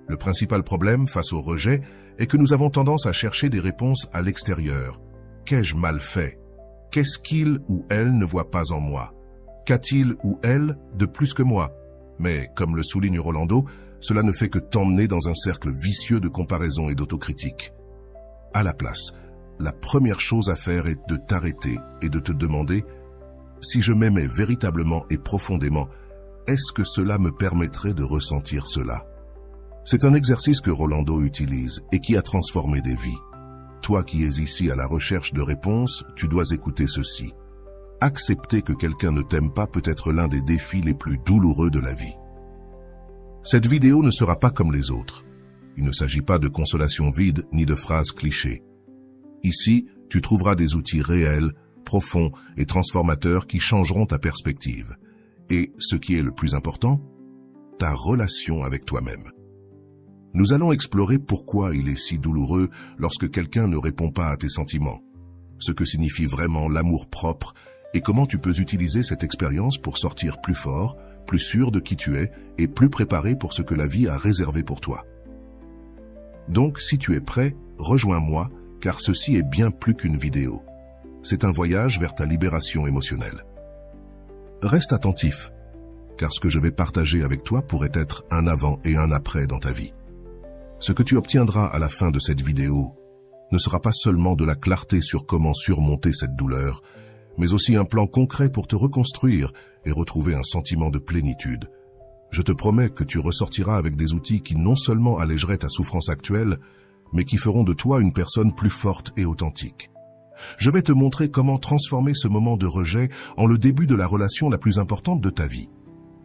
Le principal problème face au rejet est que nous avons tendance à chercher des réponses à l'extérieur. Qu'ai-je mal fait? Qu'est-ce qu'il ou elle ne voit pas en moi? Qu'a-t-il ou elle de plus que moi? Mais, comme le souligne Rolando, cela ne fait que t'emmener dans un cercle vicieux de comparaison et d'autocritique. À la place, la première chose à faire est de t'arrêter et de te demander « Si je m'aimais véritablement et profondément, est-ce que cela me permettrait de ressentir cela ?» C'est un exercice que Rolando utilise et qui a transformé des vies. Toi qui es ici à la recherche de réponses, tu dois écouter ceci. Accepter que quelqu'un ne t'aime pas peut être l'un des défis les plus douloureux de la vie. Cette vidéo ne sera pas comme les autres. Il ne s'agit pas de consolation vide ni de phrases clichés. Ici, tu trouveras des outils réels, profonds et transformateurs qui changeront ta perspective. Et, ce qui est le plus important, ta relation avec toi-même. Nous allons explorer pourquoi il est si douloureux lorsque quelqu'un ne répond pas à tes sentiments, ce que signifie vraiment l'amour-propre et comment tu peux utiliser cette expérience pour sortir plus fort, plus sûr de qui tu es et plus préparé pour ce que la vie a réservé pour toi. Donc, si tu es prêt, rejoins-moi, car ceci est bien plus qu'une vidéo. C'est un voyage vers ta libération émotionnelle. Reste attentif, car ce que je vais partager avec toi pourrait être un avant et un après dans ta vie. Ce que tu obtiendras à la fin de cette vidéo ne sera pas seulement de la clarté sur comment surmonter cette douleur, mais aussi un plan concret pour te reconstruire et retrouver un sentiment de plénitude. Je te promets que tu ressortiras avec des outils qui non seulement allégeraient ta souffrance actuelle, mais qui feront de toi une personne plus forte et authentique. Je vais te montrer comment transformer ce moment de rejet en le début de la relation la plus importante de ta vie,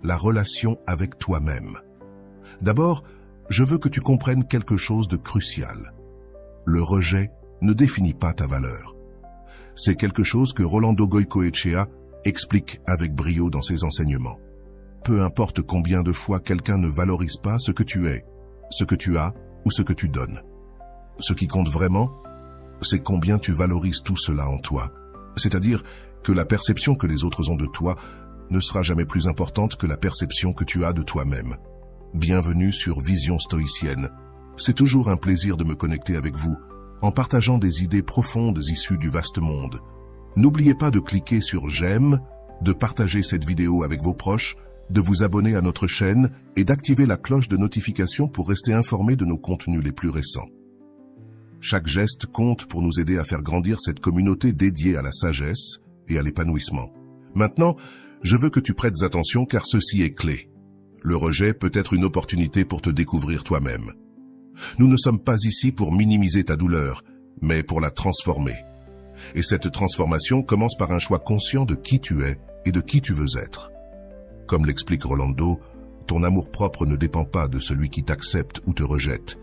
la relation avec toi-même. D'abord, je veux que tu comprennes quelque chose de crucial. Le rejet ne définit pas ta valeur. C'est quelque chose que Rolando Goicoechea explique avec brio dans ses enseignements. Peu importe combien de fois quelqu'un ne valorise pas ce que tu es, ce que tu as ou ce que tu donnes. Ce qui compte vraiment, c'est combien tu valorises tout cela en toi. C'est-à-dire que la perception que les autres ont de toi ne sera jamais plus importante que la perception que tu as de toi-même. Bienvenue sur Vision Stoïcienne. C'est toujours un plaisir de me connecter avec vous, en partageant des idées profondes issues du vaste monde. N'oubliez pas de cliquer sur j'aime, de partager cette vidéo avec vos proches, de vous abonner à notre chaîne et d'activer la cloche de notification pour rester informé de nos contenus les plus récents. Chaque geste compte pour nous aider à faire grandir cette communauté dédiée à la sagesse et à l'épanouissement. Maintenant, je veux que tu prêtes attention car ceci est clé. Le rejet peut être une opportunité pour te découvrir toi-même. Nous ne sommes pas ici pour minimiser ta douleur, mais pour la transformer. Et cette transformation commence par un choix conscient de qui tu es et de qui tu veux être. Comme l'explique Rolando, ton amour-propre ne dépend pas de celui qui t'accepte ou te rejette.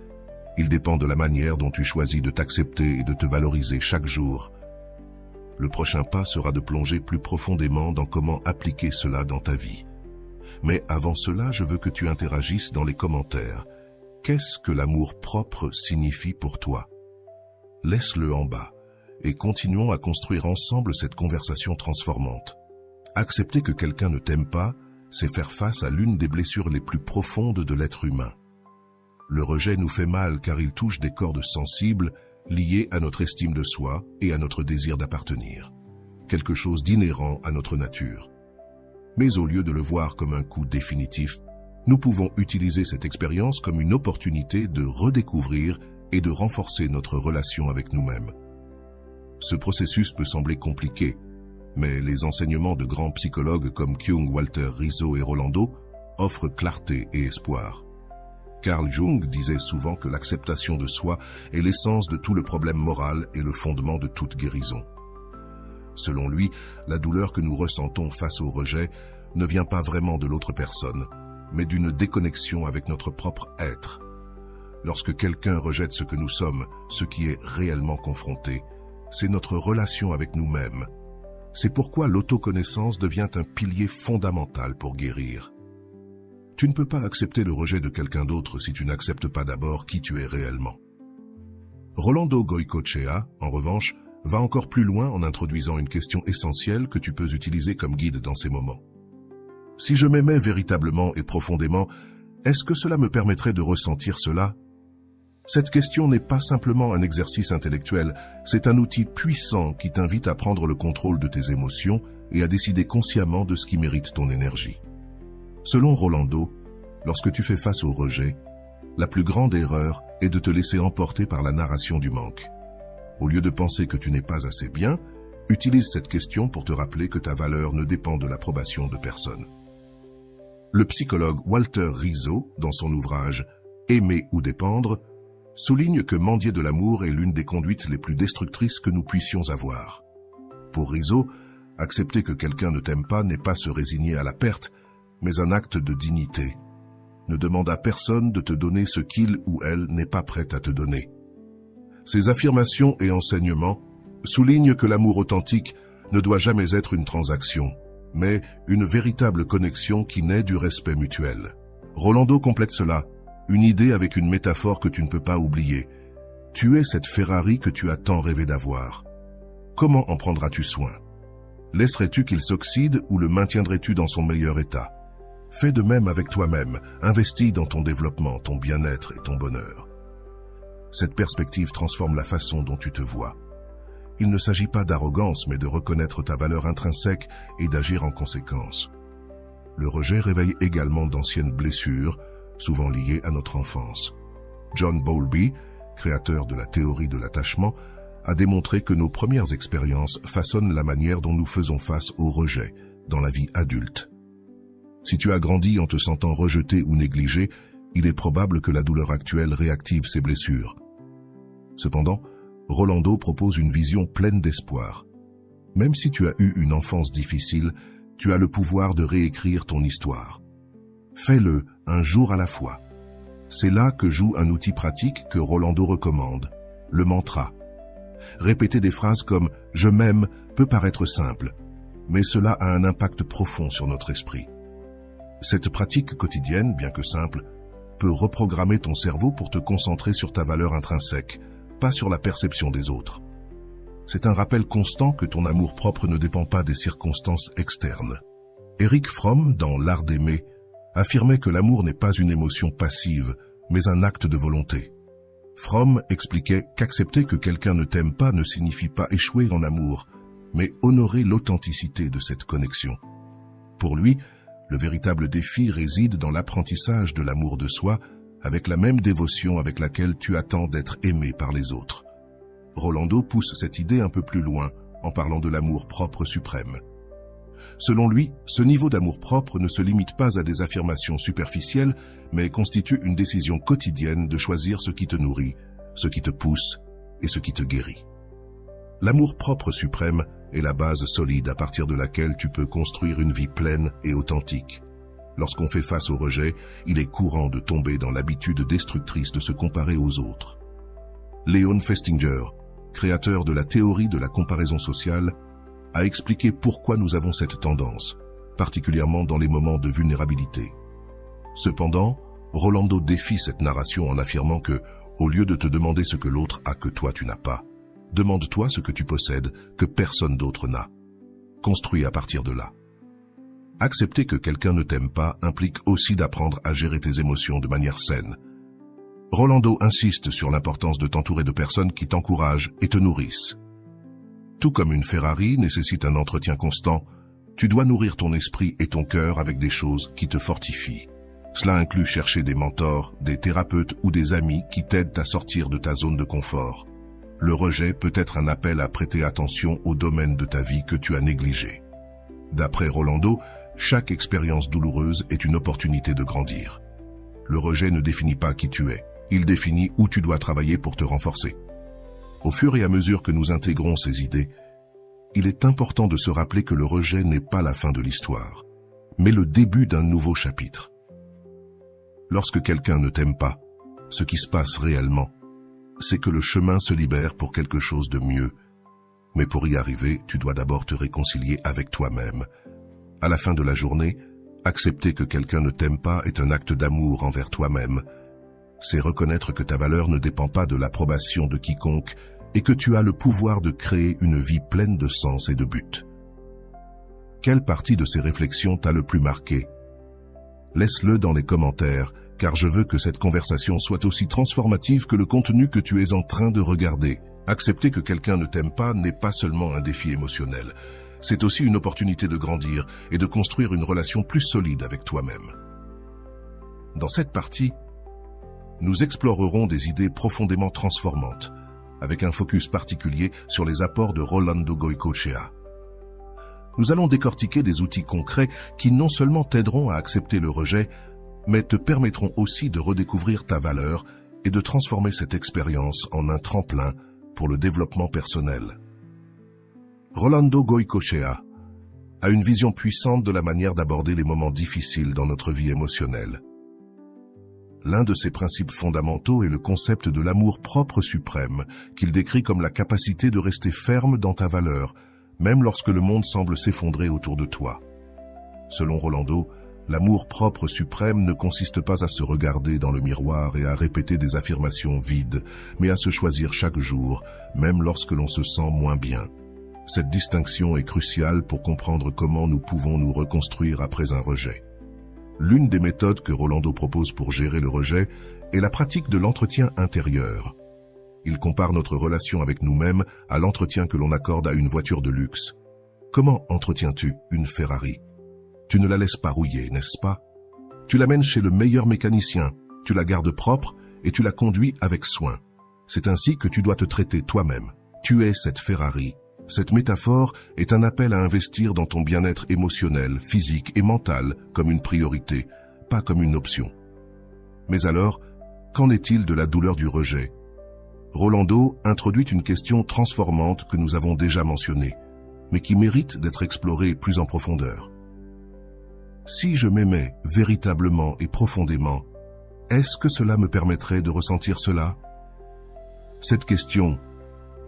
Il dépend de la manière dont tu choisis de t'accepter et de te valoriser chaque jour. Le prochain pas sera de plonger plus profondément dans comment appliquer cela dans ta vie. Mais avant cela, je veux que tu interagisses dans les commentaires. Qu'est-ce que l'amour-propre signifie pour toi? Laisse-le en bas et continuons à construire ensemble cette conversation transformante. Accepter que quelqu'un ne t'aime pas, c'est faire face à l'une des blessures les plus profondes de l'être humain. Le rejet nous fait mal car il touche des cordes sensibles liées à notre estime de soi et à notre désir d'appartenir. Quelque chose d'inhérent à notre nature. Mais au lieu de le voir comme un coup définitif, nous pouvons utiliser cette expérience comme une opportunité de redécouvrir et de renforcer notre relation avec nous-mêmes. Ce processus peut sembler compliqué, mais les enseignements de grands psychologues comme Jung, Walter Rizzo et Rolando offrent clarté et espoir. Carl Jung disait souvent que l'acceptation de soi est l'essence de tout le problème moral et le fondement de toute guérison. Selon lui, la douleur que nous ressentons face au rejet ne vient pas vraiment de l'autre personne, mais d'une déconnexion avec notre propre être. Lorsque quelqu'un rejette ce que nous sommes, ce qui est réellement confronté, c'est notre relation avec nous-mêmes. C'est pourquoi l'autoconnaissance devient un pilier fondamental pour guérir. Tu ne peux pas accepter le rejet de quelqu'un d'autre si tu n'acceptes pas d'abord qui tu es réellement. Rolando Goicoechea, en revanche, va encore plus loin en introduisant une question essentielle que tu peux utiliser comme guide dans ces moments. Si je m'aimais véritablement et profondément, Est-ce que cela me permettrait de ressentir cela? Cette question n'est pas simplement un exercice intellectuel, c'est un outil puissant qui t'invite à prendre le contrôle de tes émotions et à décider consciemment de ce qui mérite ton énergie. Selon Rolando, lorsque tu fais face au rejet, la plus grande erreur est de te laisser emporter par la narration du manque. Au lieu de penser que tu n'es pas assez bien, utilise cette question pour te rappeler que ta valeur ne dépend de l'approbation de personne. Le psychologue Walter Rizzo, dans son ouvrage « Aimer ou dépendre », souligne que mendier de l'amour est l'une des conduites les plus destructrices que nous puissions avoir. Pour Rizzo, accepter que quelqu'un ne t'aime pas n'est pas se résigner à la perte, mais un acte de dignité. Ne demande à personne de te donner ce qu'il ou elle n'est pas prêt à te donner. Ces affirmations et enseignements soulignent que l'amour authentique ne doit jamais être une transaction, mais une véritable connexion qui naît du respect mutuel. Rolando complète cela, une idée avec une métaphore que tu ne peux pas oublier. Tu es cette Ferrari que tu as tant rêvé d'avoir. Comment en prendras-tu soin? Laisserais-tu qu'il s'oxyde ou le maintiendrais-tu dans son meilleur état? Fais de même avec toi-même, investis dans ton développement, ton bien-être et ton bonheur. Cette perspective transforme la façon dont tu te vois. Il ne s'agit pas d'arrogance, mais de reconnaître ta valeur intrinsèque et d'agir en conséquence. Le rejet réveille également d'anciennes blessures, souvent liées à notre enfance. John Bowlby, créateur de la théorie de l'attachement, a démontré que nos premières expériences façonnent la manière dont nous faisons face au rejet dans la vie adulte. Si tu as grandi en te sentant rejeté ou négligé, il est probable que la douleur actuelle réactive ces blessures. Cependant, Rolando propose une vision pleine d'espoir. Même si tu as eu une enfance difficile, tu as le pouvoir de réécrire ton histoire. Fais-le un jour à la fois. C'est là que joue un outil pratique que Rolando recommande, le mantra. Répéter des phrases comme « je m'aime » peut paraître simple, mais cela a un impact profond sur notre esprit. Cette pratique quotidienne, bien que simple, peut reprogrammer ton cerveau pour te concentrer sur ta valeur intrinsèque, pas sur la perception des autres. C'est un rappel constant que ton amour-propre ne dépend pas des circonstances externes. Erich Fromm, dans L'Art d'aimer, affirmait que l'amour n'est pas une émotion passive, mais un acte de volonté. Fromm expliquait qu'accepter que quelqu'un ne t'aime pas ne signifie pas échouer en amour, mais honorer l'authenticité de cette connexion. Pour lui, le véritable défi réside dans l'apprentissage de l'amour de soi, avec la même dévotion avec laquelle tu attends d'être aimé par les autres. Rolando pousse cette idée un peu plus loin en parlant de l'amour-propre suprême. Selon lui, ce niveau d'amour-propre ne se limite pas à des affirmations superficielles, mais constitue une décision quotidienne de choisir ce qui te nourrit, ce qui te pousse et ce qui te guérit. L'amour-propre suprême est la base solide à partir de laquelle tu peux construire une vie pleine et authentique. Lorsqu'on fait face au rejet, il est courant de tomber dans l'habitude destructrice de se comparer aux autres. Leon Festinger, créateur de la théorie de la comparaison sociale, a expliqué pourquoi nous avons cette tendance, particulièrement dans les moments de vulnérabilité. Cependant, Rolando défie cette narration en affirmant que, au lieu de te demander ce que l'autre a que toi tu n'as pas, demande-toi ce que tu possèdes que personne d'autre n'a. Construis à partir de là. Accepter que quelqu'un ne t'aime pas implique aussi d'apprendre à gérer tes émotions de manière saine. Rolando insiste sur l'importance de t'entourer de personnes qui t'encouragent et te nourrissent. Tout comme une Ferrari nécessite un entretien constant, tu dois nourrir ton esprit et ton cœur avec des choses qui te fortifient. Cela inclut chercher des mentors, des thérapeutes ou des amis qui t'aident à sortir de ta zone de confort. Le rejet peut être un appel à prêter attention aux domaines de ta vie que tu as négligés. D'après Rolando, chaque expérience douloureuse est une opportunité de grandir. Le rejet ne définit pas qui tu es, il définit où tu dois travailler pour te renforcer. Au fur et à mesure que nous intégrons ces idées, il est important de se rappeler que le rejet n'est pas la fin de l'histoire, mais le début d'un nouveau chapitre. Lorsque quelqu'un ne t'aime pas, ce qui se passe réellement, c'est que le chemin se libère pour quelque chose de mieux. Mais pour y arriver, tu dois d'abord te réconcilier avec toi-même. À la fin de la journée, accepter que quelqu'un ne t'aime pas est un acte d'amour envers toi-même. C'est reconnaître que ta valeur ne dépend pas de l'approbation de quiconque et que tu as le pouvoir de créer une vie pleine de sens et de but. Quelle partie de ces réflexions t'a le plus marqué? Laisse-le dans les commentaires car je veux que cette conversation soit aussi transformative que le contenu que tu es en train de regarder. Accepter que quelqu'un ne t'aime pas n'est pas seulement un défi émotionnel, c'est aussi une opportunité de grandir et de construire une relation plus solide avec toi-même. Dans cette partie, nous explorerons des idées profondément transformantes, avec un focus particulier sur les apports de Rolando Goycochea. Nous allons décortiquer des outils concrets qui non seulement t'aideront à accepter le rejet, mais te permettront aussi de redécouvrir ta valeur et de transformer cette expérience en un tremplin pour le développement personnel. Rolando Goycochea a une vision puissante de la manière d'aborder les moments difficiles dans notre vie émotionnelle. L'un de ses principes fondamentaux est le concept de l'amour propre suprême, qu'il décrit comme la capacité de rester ferme dans ta valeur, même lorsque le monde semble s'effondrer autour de toi. Selon Rolando, l'amour propre suprême ne consiste pas à se regarder dans le miroir et à répéter des affirmations vides, mais à se choisir chaque jour, même lorsque l'on se sent moins bien. Cette distinction est cruciale pour comprendre comment nous pouvons nous reconstruire après un rejet. L'une des méthodes que Rolando propose pour gérer le rejet est la pratique de l'entretien intérieur. Il compare notre relation avec nous-mêmes à l'entretien que l'on accorde à une voiture de luxe. Comment entretiens-tu une Ferrari? Tu ne la laisses pas rouiller, n'est-ce pas? Tu l'amènes chez le meilleur mécanicien, tu la gardes propre et tu la conduis avec soin. C'est ainsi que tu dois te traiter toi-même. Tu es cette Ferrari. Cette métaphore est un appel à investir dans ton bien-être émotionnel, physique et mental comme une priorité, pas comme une option. Mais alors, qu'en est-il de la douleur du rejet? Rolando introduit une question transformante que nous avons déjà mentionnée, mais qui mérite d'être explorée plus en profondeur. Si je m'aimais véritablement et profondément, est-ce que cela me permettrait de ressentir cela? Cette question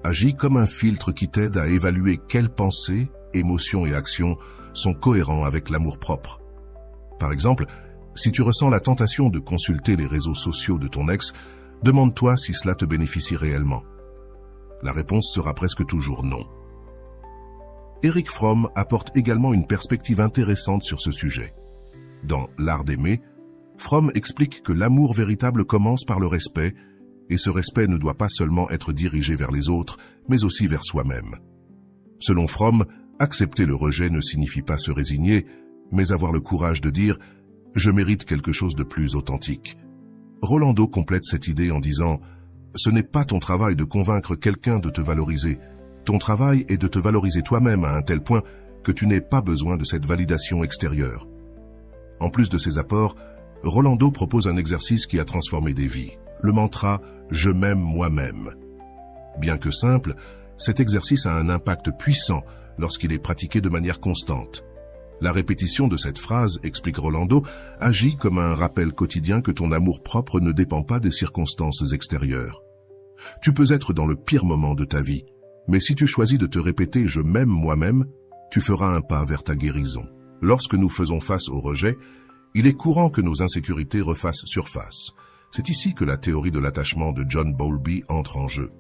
agit comme un filtre qui t'aide à évaluer quelles pensées, émotions et actions sont cohérents avec l'amour-propre. Par exemple, si tu ressens la tentation de consulter les réseaux sociaux de ton ex, demande-toi si cela te bénéficie réellement. La réponse sera presque toujours non. Erich Fromm apporte également une perspective intéressante sur ce sujet. Dans L'Art d'aimer, Fromm explique que l'amour véritable commence par le respect, et ce respect ne doit pas seulement être dirigé vers les autres, mais aussi vers soi-même. Selon Fromm, accepter le rejet ne signifie pas se résigner, mais avoir le courage de dire « je mérite quelque chose de plus authentique ». Rolando complète cette idée en disant « ce n'est pas ton travail de convaincre quelqu'un de te valoriser, ton travail est de te valoriser toi-même à un tel point que tu n'aies pas besoin de cette validation extérieure ». En plus de ces apports, Rolando propose un exercice qui a transformé des vies. Le mantra « je m'aime moi-même ». Bien que simple, cet exercice a un impact puissant lorsqu'il est pratiqué de manière constante. La répétition de cette phrase, explique Rolando, agit comme un rappel quotidien que ton amour-propre ne dépend pas des circonstances extérieures. Tu peux être dans le pire moment de ta vie, mais si tu choisis de te répéter « je m'aime moi-même », tu feras un pas vers ta guérison. Lorsque nous faisons face au rejet, il est courant que nos insécurités refassent surface. C'est ici que la théorie de l'attachement de John Bowlby entre en jeu.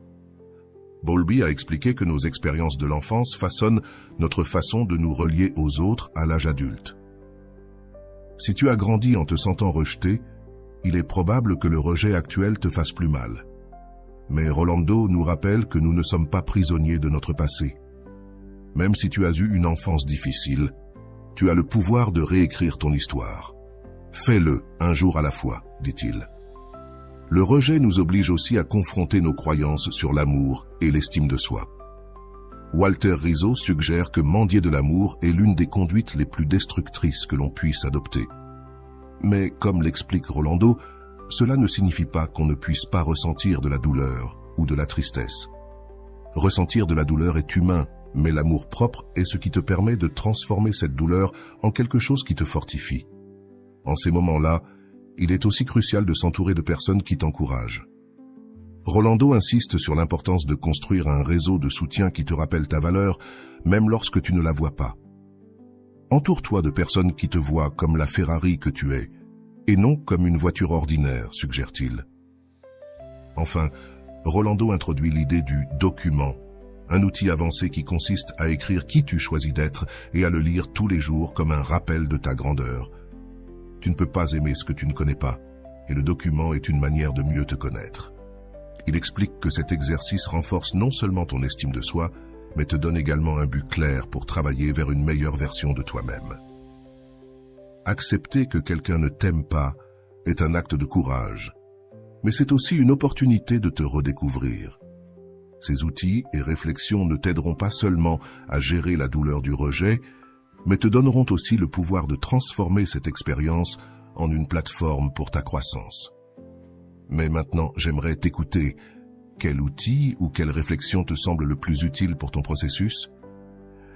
Bowlby a expliqué que nos expériences de l'enfance façonnent notre façon de nous relier aux autres à l'âge adulte. Si tu as grandi en te sentant rejeté, il est probable que le rejet actuel te fasse plus mal. Mais Rolando nous rappelle que nous ne sommes pas prisonniers de notre passé. Même si tu as eu une enfance difficile, tu as le pouvoir de réécrire ton histoire. Fais-le un jour à la fois, dit-il. Le rejet nous oblige aussi à confronter nos croyances sur l'amour et l'estime de soi. Walter Rizzo suggère que mendier de l'amour est l'une des conduites les plus destructrices que l'on puisse adopter. Mais comme l'explique Rolando, cela ne signifie pas qu'on ne puisse pas ressentir de la douleur ou de la tristesse. Ressentir de la douleur est humain, mais l'amour-propre est ce qui te permet de transformer cette douleur en quelque chose qui te fortifie. En ces moments-là, il est aussi crucial de s'entourer de personnes qui t'encouragent. Rolando insiste sur l'importance de construire un réseau de soutien qui te rappelle ta valeur, même lorsque tu ne la vois pas. Entoure-toi de personnes qui te voient comme la Ferrari que tu es, et non comme une voiture ordinaire, suggère-t-il. Enfin, Rolando introduit l'idée du document, un outil avancé qui consiste à écrire qui tu choisis d'être et à le lire tous les jours comme un rappel de ta grandeur. Tu ne peux pas aimer ce que tu ne connais pas, et le document est une manière de mieux te connaître. Il explique que cet exercice renforce non seulement ton estime de soi, mais te donne également un but clair pour travailler vers une meilleure version de toi-même. Accepter que quelqu'un ne t'aime pas est un acte de courage, mais c'est aussi une opportunité de te redécouvrir. Ces outils et réflexions ne t'aideront pas seulement à gérer la douleur du rejet, mais te donneront aussi le pouvoir de transformer cette expérience en une plateforme pour ta croissance. Mais maintenant, j'aimerais t'écouter. Quel outil ou quelle réflexion te semble le plus utile pour ton processus?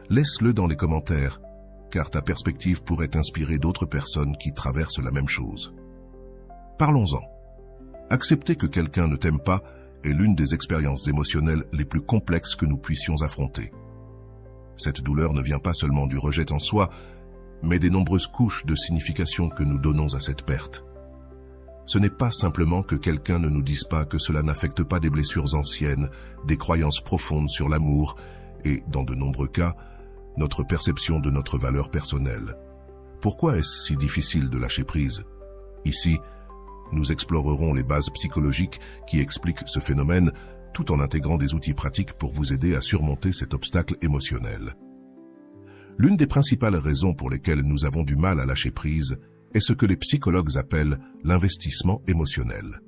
Laisse-le dans les commentaires, car ta perspective pourrait inspirer d'autres personnes qui traversent la même chose. Parlons-en. Accepter que quelqu'un ne t'aime pas est l'une des expériences émotionnelles les plus complexes que nous puissions affronter. Cette douleur ne vient pas seulement du rejet en soi, mais des nombreuses couches de signification que nous donnons à cette perte. Ce n'est pas simplement que quelqu'un ne nous dise pas que cela n'affecte pas des blessures anciennes, des croyances profondes sur l'amour et, dans de nombreux cas, notre perception de notre valeur personnelle. Pourquoi est-ce si difficile de lâcher prise? Ici, nous explorerons les bases psychologiques qui expliquent ce phénomène tout en intégrant des outils pratiques pour vous aider à surmonter cet obstacle émotionnel. L'une des principales raisons pour lesquelles nous avons du mal à lâcher prise est ce que les psychologues appellent l'investissement émotionnel.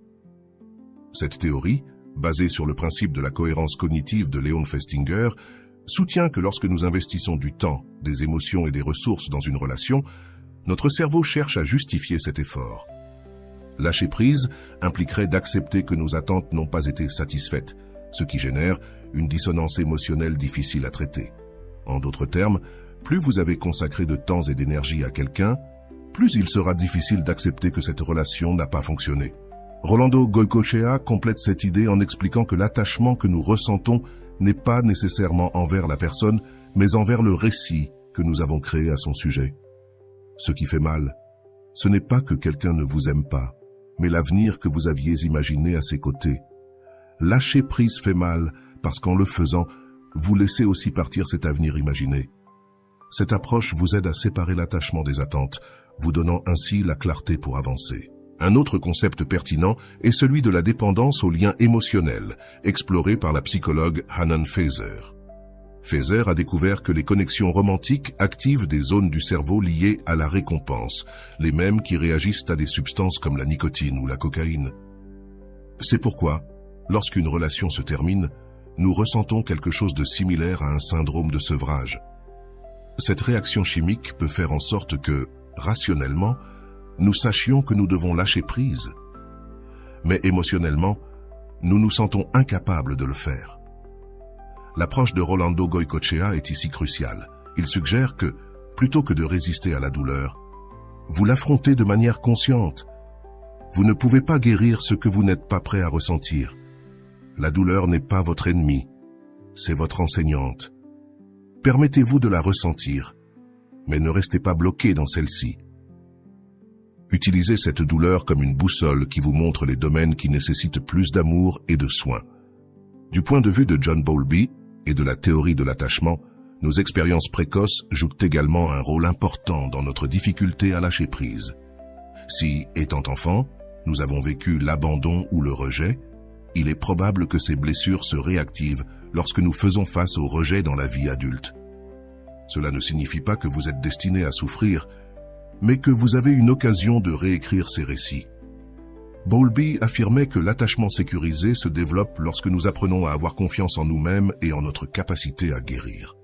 Cette théorie, basée sur le principe de la cohérence cognitive de Leon Festinger, soutient que lorsque nous investissons du temps, des émotions et des ressources dans une relation, notre cerveau cherche à justifier cet effort. Lâcher prise impliquerait d'accepter que nos attentes n'ont pas été satisfaites, ce qui génère une dissonance émotionnelle difficile à traiter. En d'autres termes, plus vous avez consacré de temps et d'énergie à quelqu'un, plus il sera difficile d'accepter que cette relation n'a pas fonctionné. Rolando Goycochea complète cette idée en expliquant que l'attachement que nous ressentons n'est pas nécessairement envers la personne, mais envers le récit que nous avons créé à son sujet. Ce qui fait mal, ce n'est pas que quelqu'un ne vous aime pas, mais l'avenir que vous aviez imaginé à ses côtés. Lâcher prise fait mal parce qu'en le faisant, vous laissez aussi partir cet avenir imaginé. Cette approche vous aide à séparer l'attachement des attentes, vous donnant ainsi la clarté pour avancer. Un autre concept pertinent est celui de la dépendance aux liens émotionnels, exploré par la psychologue Hanan Faizer. Faizer a découvert que les connexions romantiques activent des zones du cerveau liées à la récompense, les mêmes qui réagissent à des substances comme la nicotine ou la cocaïne. C'est pourquoi, lorsqu'une relation se termine, nous ressentons quelque chose de similaire à un syndrome de sevrage. Cette réaction chimique peut faire en sorte que, rationnellement, nous sachions que nous devons lâcher prise. Mais émotionnellement, nous nous sentons incapables de le faire. L'approche de Rolando Goycochea est ici cruciale. Il suggère que, plutôt que de résister à la douleur, vous l'affrontez de manière consciente. Vous ne pouvez pas guérir ce que vous n'êtes pas prêt à ressentir. La douleur n'est pas votre ennemi, c'est votre enseignante. Permettez-vous de la ressentir, mais ne restez pas bloqué dans celle-ci. Utilisez cette douleur comme une boussole qui vous montre les domaines qui nécessitent plus d'amour et de soins. Du point de vue de John Bowlby et de la théorie de l'attachement, nos expériences précoces jouent également un rôle important dans notre difficulté à lâcher prise. Si, étant enfant, nous avons vécu l'abandon ou le rejet, il est probable que ces blessures se réactivent lorsque nous faisons face au rejet dans la vie adulte. Cela ne signifie pas que vous êtes destiné à souffrir, mais que vous avez une occasion de réécrire ces récits. Bowlby affirmait que l'attachement sécurisé se développe lorsque nous apprenons à avoir confiance en nous-mêmes et en notre capacité à guérir.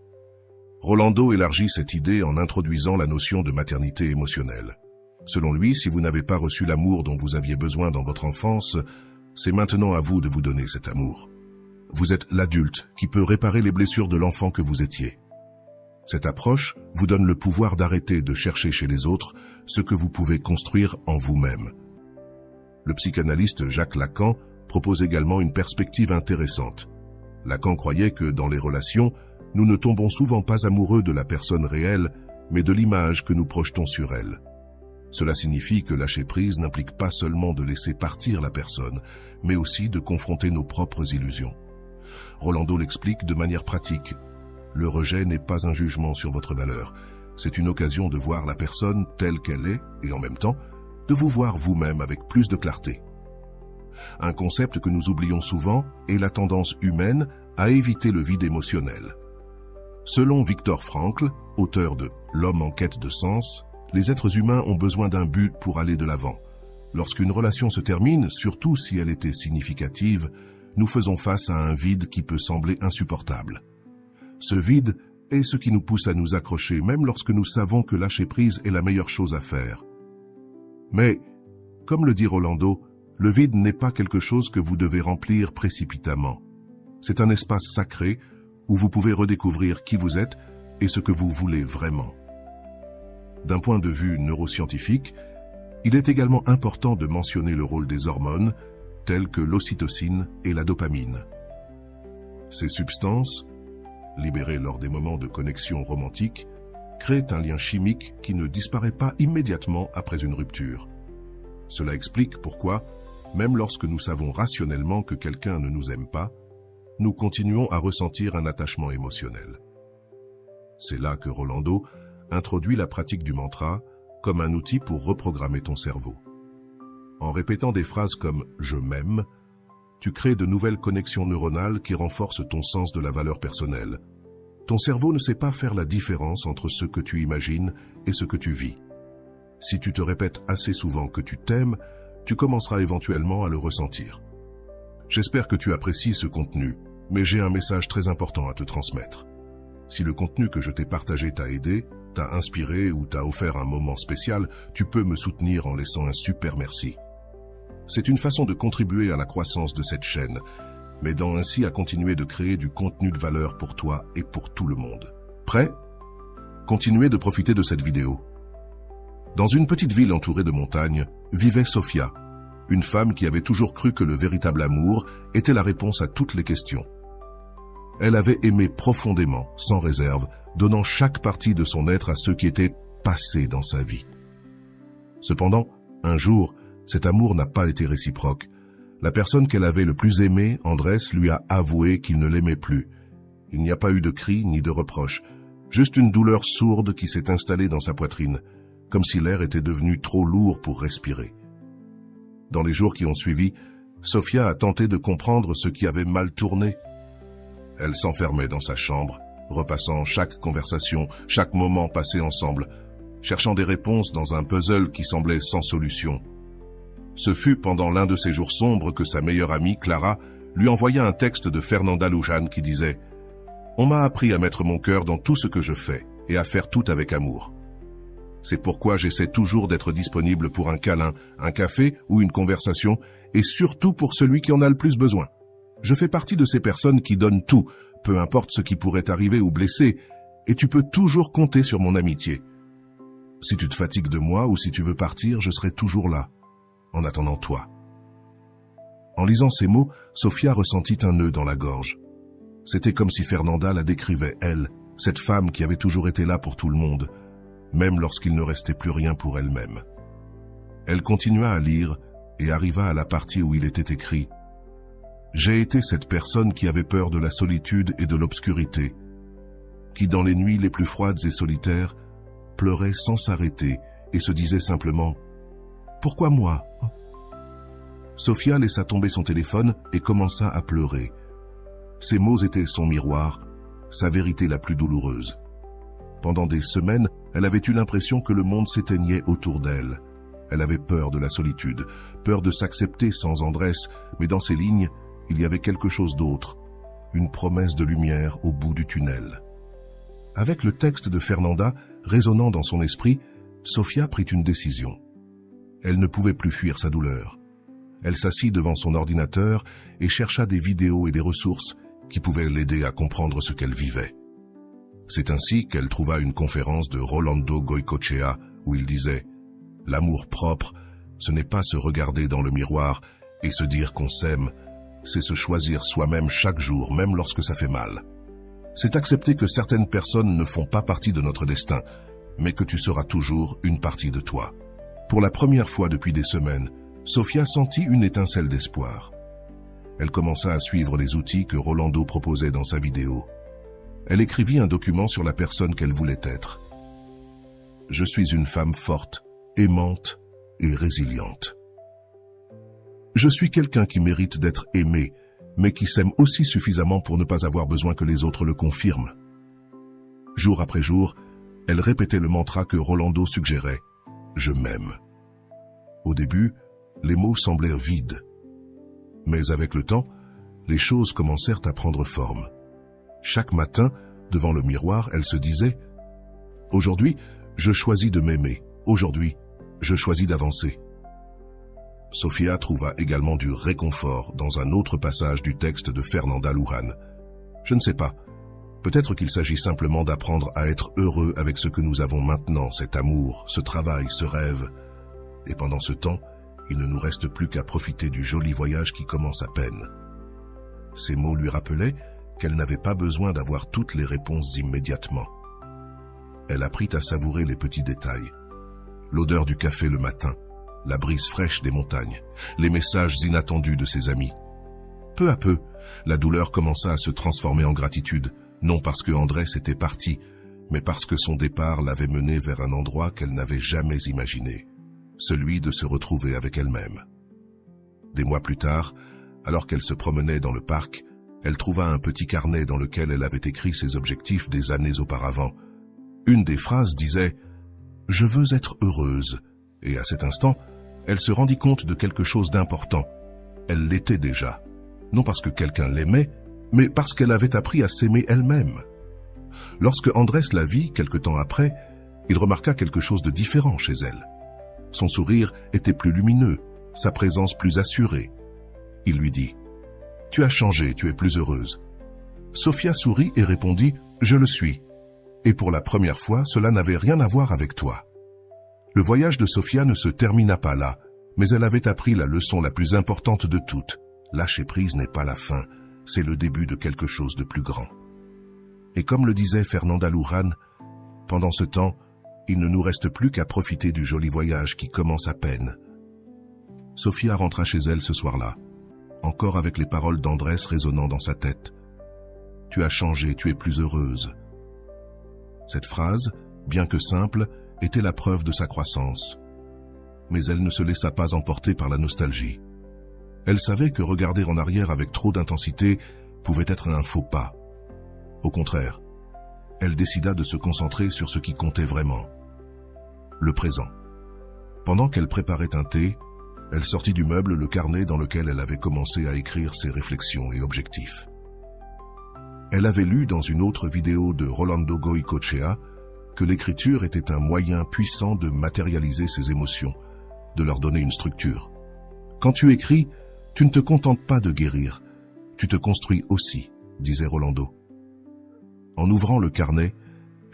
Rolando élargit cette idée en introduisant la notion de maternité émotionnelle. Selon lui, si vous n'avez pas reçu l'amour dont vous aviez besoin dans votre enfance, c'est maintenant à vous de vous donner cet amour. Vous êtes l'adulte qui peut réparer les blessures de l'enfant que vous étiez. Cette approche vous donne le pouvoir d'arrêter de chercher chez les autres ce que vous pouvez construire en vous-même. Le psychanalyste Jacques Lacan propose également une perspective intéressante. Lacan croyait que, dans les relations, nous ne tombons souvent pas amoureux de la personne réelle, mais de l'image que nous projetons sur elle. Cela signifie que lâcher prise n'implique pas seulement de laisser partir la personne, mais aussi de confronter nos propres illusions. Rolando l'explique de manière pratique. Le rejet n'est pas un jugement sur votre valeur. C'est une occasion de voir la personne telle qu'elle est et en même temps, de vous voir vous-même avec plus de clarté. Un concept que nous oublions souvent est la tendance humaine à éviter le vide émotionnel. Selon Viktor Frankl, auteur de L'homme en quête de sens, les êtres humains ont besoin d'un but pour aller de l'avant. Lorsqu'une relation se termine, surtout si elle était significative, nous faisons face à un vide qui peut sembler insupportable. Ce vide est ce qui nous pousse à nous accrocher, même lorsque nous savons que lâcher prise est la meilleure chose à faire. Mais, comme le dit Rolando, le vide n'est pas quelque chose que vous devez remplir précipitamment. C'est un espace sacré où vous pouvez redécouvrir qui vous êtes et ce que vous voulez vraiment. D'un point de vue neuroscientifique, il est également important de mentionner le rôle des hormones, telles que l'ocytocine et la dopamine. Ces substances, libérées lors des moments de connexion romantique, créent un lien chimique qui ne disparaît pas immédiatement après une rupture. Cela explique pourquoi, même lorsque nous savons rationnellement que quelqu'un ne nous aime pas, nous continuons à ressentir un attachement émotionnel. C'est là que Rolando introduit la pratique du mantra comme un outil pour reprogrammer ton cerveau. En répétant des phrases comme « je m'aime », tu crées de nouvelles connexions neuronales qui renforcent ton sens de la valeur personnelle. Ton cerveau ne sait pas faire la différence entre ce que tu imagines et ce que tu vis. Si tu te répètes assez souvent que tu t'aimes, tu commenceras éventuellement à le ressentir. J'espère que tu apprécies ce contenu, mais j'ai un message très important à te transmettre. Si le contenu que je t'ai partagé t'a aidé, t'a inspiré ou t'a offert un moment spécial, tu peux me soutenir en laissant un super merci. C'est une façon de contribuer à la croissance de cette chaîne, m'aidant ainsi à continuer de créer du contenu de valeur pour toi et pour tout le monde. Prêt? Continuez de profiter de cette vidéo. Dans une petite ville entourée de montagnes, vivait Sofia, une femme qui avait toujours cru que le véritable amour était la réponse à toutes les questions. Elle avait aimé profondément, sans réserve, donnant chaque partie de son être à ceux qui étaient passés dans sa vie. Cependant, un jour, cet amour n'a pas été réciproque. La personne qu'elle avait le plus aimée, Andrés, lui a avoué qu'il ne l'aimait plus. Il n'y a pas eu de cris ni de reproches, juste une douleur sourde qui s'est installée dans sa poitrine, comme si l'air était devenu trop lourd pour respirer. Dans les jours qui ont suivi, Sofia a tenté de comprendre ce qui avait mal tourné. Elle s'enfermait dans sa chambre, repassant chaque conversation, chaque moment passé ensemble, cherchant des réponses dans un puzzle qui semblait sans solution. Ce fut pendant l'un de ces jours sombres que sa meilleure amie, Clara, lui envoya un texte de Fernanda Luján qui disait « On m'a appris à mettre mon cœur dans tout ce que je fais et à faire tout avec amour. C'est pourquoi j'essaie toujours d'être disponible pour un câlin, un café ou une conversation, et surtout pour celui qui en a le plus besoin. Je fais partie de ces personnes qui donnent tout, peu importe ce qui pourrait arriver ou blesser, et tu peux toujours compter sur mon amitié. Si tu te fatigues de moi ou si tu veux partir, je serai toujours là, en attendant toi. » En lisant ces mots, Sofia ressentit un nœud dans la gorge. C'était comme si Fernanda la décrivait, elle, cette femme qui avait toujours été là pour tout le monde, même lorsqu'il ne restait plus rien pour elle-même. Elle continua à lire et arriva à la partie où il était écrit « J'ai été cette personne qui avait peur de la solitude et de l'obscurité, qui dans les nuits les plus froides et solitaires, pleurait sans s'arrêter et se disait simplement « Pourquoi moi ?» Sofia laissa tomber son téléphone et commença à pleurer. Ces mots étaient son miroir, sa vérité la plus douloureuse. Pendant des semaines, elle avait eu l'impression que le monde s'éteignait autour d'elle. Elle avait peur de la solitude, peur de s'accepter sans Andrés, mais dans ces lignes, il y avait quelque chose d'autre, une promesse de lumière au bout du tunnel. Avec le texte de Fernanda résonnant dans son esprit, Sofia prit une décision. Elle ne pouvait plus fuir sa douleur. Elle s'assit devant son ordinateur et chercha des vidéos et des ressources qui pouvaient l'aider à comprendre ce qu'elle vivait. C'est ainsi qu'elle trouva une conférence de Rolando Goycochea où il disait « L'amour propre, ce n'est pas se regarder dans le miroir et se dire qu'on s'aime, c'est se choisir soi-même chaque jour, même lorsque ça fait mal. C'est accepter que certaines personnes ne font pas partie de notre destin, mais que tu seras toujours une partie de toi. » Pour la première fois depuis des semaines, Sofia sentit une étincelle d'espoir. Elle commença à suivre les outils que Rolando proposait dans sa vidéo. Elle écrivit un document sur la personne qu'elle voulait être. « Je suis une femme forte, aimante et résiliente. Je suis quelqu'un qui mérite d'être aimé, mais qui s'aime aussi suffisamment pour ne pas avoir besoin que les autres le confirment. Jour après jour, elle répétait le mantra que Rolando suggérait « Je m'aime ». Au début, les mots semblèrent vides. Mais avec le temps, les choses commencèrent à prendre forme. Chaque matin, devant le miroir, elle se disait « Aujourd'hui, je choisis de m'aimer. Aujourd'hui, je choisis d'avancer. » Sofia trouva également du réconfort dans un autre passage du texte de Fernanda Luján. Je ne sais pas, peut-être qu'il s'agit simplement d'apprendre à être heureux avec ce que nous avons maintenant, cet amour, ce travail, ce rêve. Et pendant ce temps, il ne nous reste plus qu'à profiter du joli voyage qui commence à peine. Ces mots lui rappelaient qu'elle n'avait pas besoin d'avoir toutes les réponses immédiatement. Elle apprit à savourer les petits détails. L'odeur du café le matin, la brise fraîche des montagnes, les messages inattendus de ses amis. Peu à peu, la douleur commença à se transformer en gratitude, non parce que Andrés était parti, mais parce que son départ l'avait menée vers un endroit qu'elle n'avait jamais imaginé, celui de se retrouver avec elle-même. Des mois plus tard, alors qu'elle se promenait dans le parc, elle trouva un petit carnet dans lequel elle avait écrit ses objectifs des années auparavant. Une des phrases disait « Je veux être heureuse », et à cet instant, elle se rendit compte de quelque chose d'important. Elle l'était déjà, non parce que quelqu'un l'aimait, mais parce qu'elle avait appris à s'aimer elle-même. Lorsque Andrés la vit, quelque temps après, il remarqua quelque chose de différent chez elle. Son sourire était plus lumineux, sa présence plus assurée. Il lui dit « Tu as changé, tu es plus heureuse. » Sofia sourit et répondit « Je le suis. » Et pour la première fois, cela n'avait rien à voir avec toi. Le voyage de Sofia ne se termina pas là, mais elle avait appris la leçon la plus importante de toutes. Lâcher prise n'est pas la fin, c'est le début de quelque chose de plus grand. Et comme le disait Fernanda Luján, pendant ce temps, il ne nous reste plus qu'à profiter du joli voyage qui commence à peine. Sofia rentra chez elle ce soir-là, encore avec les paroles d'Andrés résonnant dans sa tête. « Tu as changé, tu es plus heureuse. » Cette phrase, bien que simple, était la preuve de sa croissance. Mais elle ne se laissa pas emporter par la nostalgie. Elle savait que regarder en arrière avec trop d'intensité pouvait être un faux pas. Au contraire, elle décida de se concentrer sur ce qui comptait vraiment. Le présent. Pendant qu'elle préparait un thé, elle sortit du meuble le carnet dans lequel elle avait commencé à écrire ses réflexions et objectifs. Elle avait lu dans une autre vidéo de Rolando Goicoechea que l'écriture était un moyen puissant de matérialiser ses émotions, de leur donner une structure. Quand tu écris, tu ne te contentes pas de guérir, tu te construis aussi, disait Rolando. En ouvrant le carnet,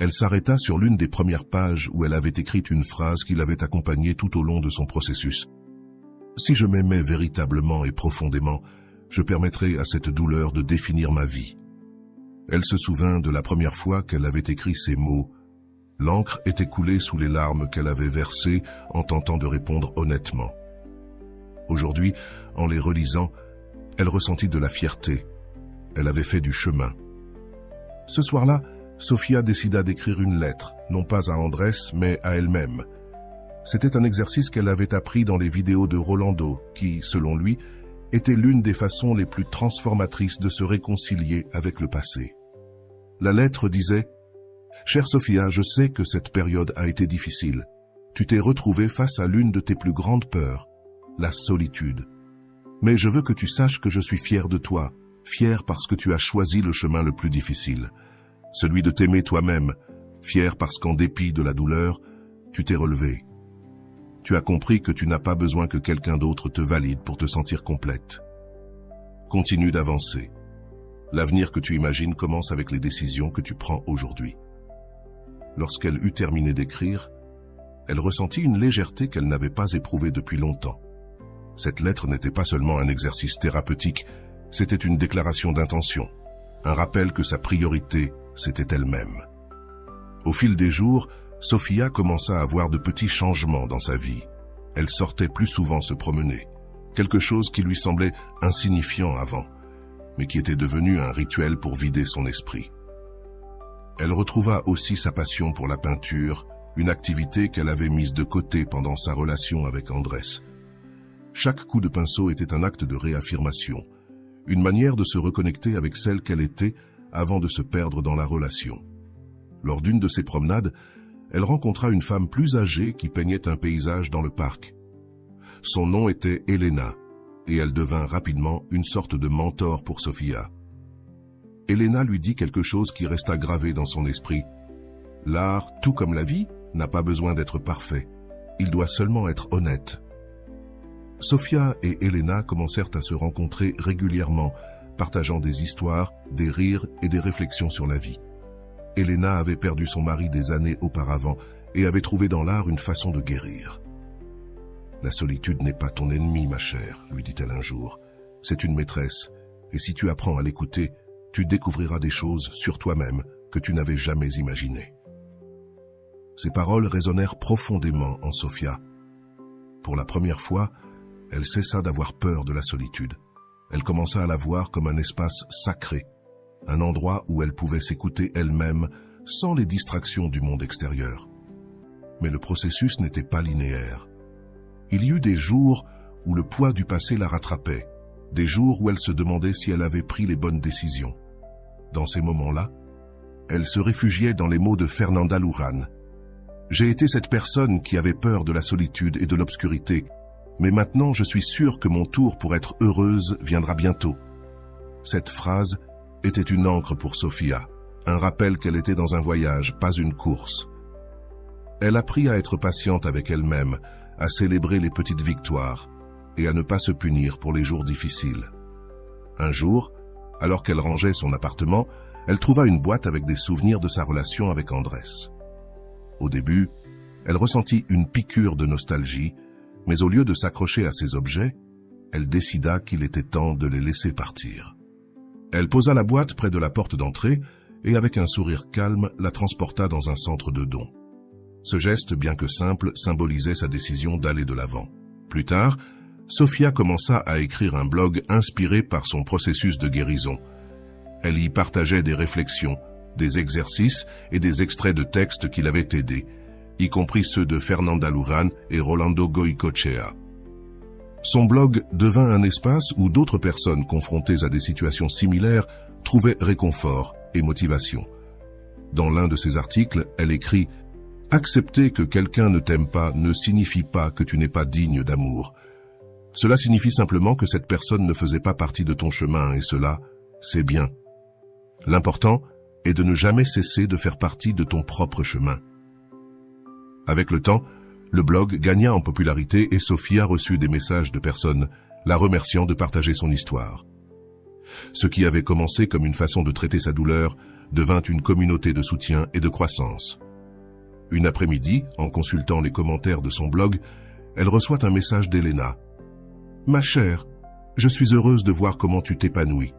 elle s'arrêta sur l'une des premières pages où elle avait écrit une phrase qui l'avait accompagnée tout au long de son processus. « Si je m'aimais véritablement et profondément, je permettrais à cette douleur de définir ma vie. » Elle se souvint de la première fois qu'elle avait écrit ces mots. L'encre était coulée sous les larmes qu'elle avait versées en tentant de répondre honnêtement. Aujourd'hui, en les relisant, elle ressentit de la fierté. Elle avait fait du chemin. Ce soir-là, Sofia décida d'écrire une lettre, non pas à Andrés, mais à elle-même. C'était un exercice qu'elle avait appris dans les vidéos de Rolando, qui, selon lui, était l'une des façons les plus transformatrices de se réconcilier avec le passé. La lettre disait « Chère Sofia, je sais que cette période a été difficile. Tu t'es retrouvée face à l'une de tes plus grandes peurs, la solitude. Mais je veux que tu saches que je suis fier de toi, fier parce que tu as choisi le chemin le plus difficile, celui de t'aimer toi-même, fier parce qu'en dépit de la douleur, tu t'es relevé. Tu as compris que tu n'as pas besoin que quelqu'un d'autre te valide pour te sentir complète. Continue d'avancer. L'avenir que tu imagines commence avec les décisions que tu prends aujourd'hui. » Lorsqu'elle eut terminé d'écrire, elle ressentit une légèreté qu'elle n'avait pas éprouvée depuis longtemps. Cette lettre n'était pas seulement un exercice thérapeutique, c'était une déclaration d'intention, un rappel que sa priorité, c'était elle-même. Au fil des jours, Sofia commença à voir de petits changements dans sa vie. Elle sortait plus souvent se promener, quelque chose qui lui semblait insignifiant avant, mais qui était devenu un rituel pour vider son esprit. Elle retrouva aussi sa passion pour la peinture, une activité qu'elle avait mise de côté pendant sa relation avec Andrés. Chaque coup de pinceau était un acte de réaffirmation, une manière de se reconnecter avec celle qu'elle était avant de se perdre dans la relation. Lors d'une de ses promenades, elle rencontra une femme plus âgée qui peignait un paysage dans le parc. Son nom était Elena, et elle devint rapidement une sorte de mentor pour Sofia. Elena lui dit quelque chose qui resta gravé dans son esprit. L'art, tout comme la vie, n'a pas besoin d'être parfait. Il doit seulement être honnête. Sofia et Elena commencèrent à se rencontrer régulièrement, partageant des histoires, des rires et des réflexions sur la vie. Elena avait perdu son mari des années auparavant et avait trouvé dans l'art une façon de guérir. « La solitude n'est pas ton ennemi, ma chère, » lui dit-elle un jour. « C'est une maîtresse, et si tu apprends à l'écouter, tu découvriras des choses sur toi-même que tu n'avais jamais imaginées. » Ces paroles résonnèrent profondément en Sofia. Pour la première fois, elle cessa d'avoir peur de la solitude. Elle commença à la voir comme un espace sacré, un endroit où elle pouvait s'écouter elle-même sans les distractions du monde extérieur. Mais le processus n'était pas linéaire. Il y eut des jours où le poids du passé la rattrapait, des jours où elle se demandait si elle avait pris les bonnes décisions. Dans ces moments-là, elle se réfugiait dans les mots de Fernanda Luján. « J'ai été cette personne qui avait peur de la solitude et de l'obscurité, mais maintenant je suis sûre que mon tour pour être heureuse viendra bientôt. » Cette phrase était une encre pour Sofia, un rappel qu'elle était dans un voyage, pas une course. Elle apprit à être patiente avec elle-même, à célébrer les petites victoires et à ne pas se punir pour les jours difficiles. Un jour, alors qu'elle rangeait son appartement, elle trouva une boîte avec des souvenirs de sa relation avec Andrés. Au début, elle ressentit une piqûre de nostalgie, mais au lieu de s'accrocher à ces objets, elle décida qu'il était temps de les laisser partir. Elle posa la boîte près de la porte d'entrée et avec un sourire calme la transporta dans un centre de dons. Ce geste, bien que simple, symbolisait sa décision d'aller de l'avant. Plus tard, Sofia commença à écrire un blog inspiré par son processus de guérison. Elle y partageait des réflexions, des exercices et des extraits de textes qui l'avaient aidée, y compris ceux de Fernanda Luján et Rolando Goicoechea. Son blog devint un espace où d'autres personnes confrontées à des situations similaires trouvaient réconfort et motivation. Dans l'un de ses articles, elle écrit « Accepter que quelqu'un ne t'aime pas ne signifie pas que tu n'es pas digne d'amour. Cela signifie simplement que cette personne ne faisait pas partie de ton chemin et cela, c'est bien. L'important est de ne jamais cesser de faire partie de ton propre chemin. » Avec le temps, le blog gagna en popularité et Sofia reçut des messages de personnes la remerciant de partager son histoire. Ce qui avait commencé comme une façon de traiter sa douleur devint une communauté de soutien et de croissance. Une après-midi, en consultant les commentaires de son blog, elle reçoit un message d'Elena. « Ma chère, je suis heureuse de voir comment tu t'épanouis.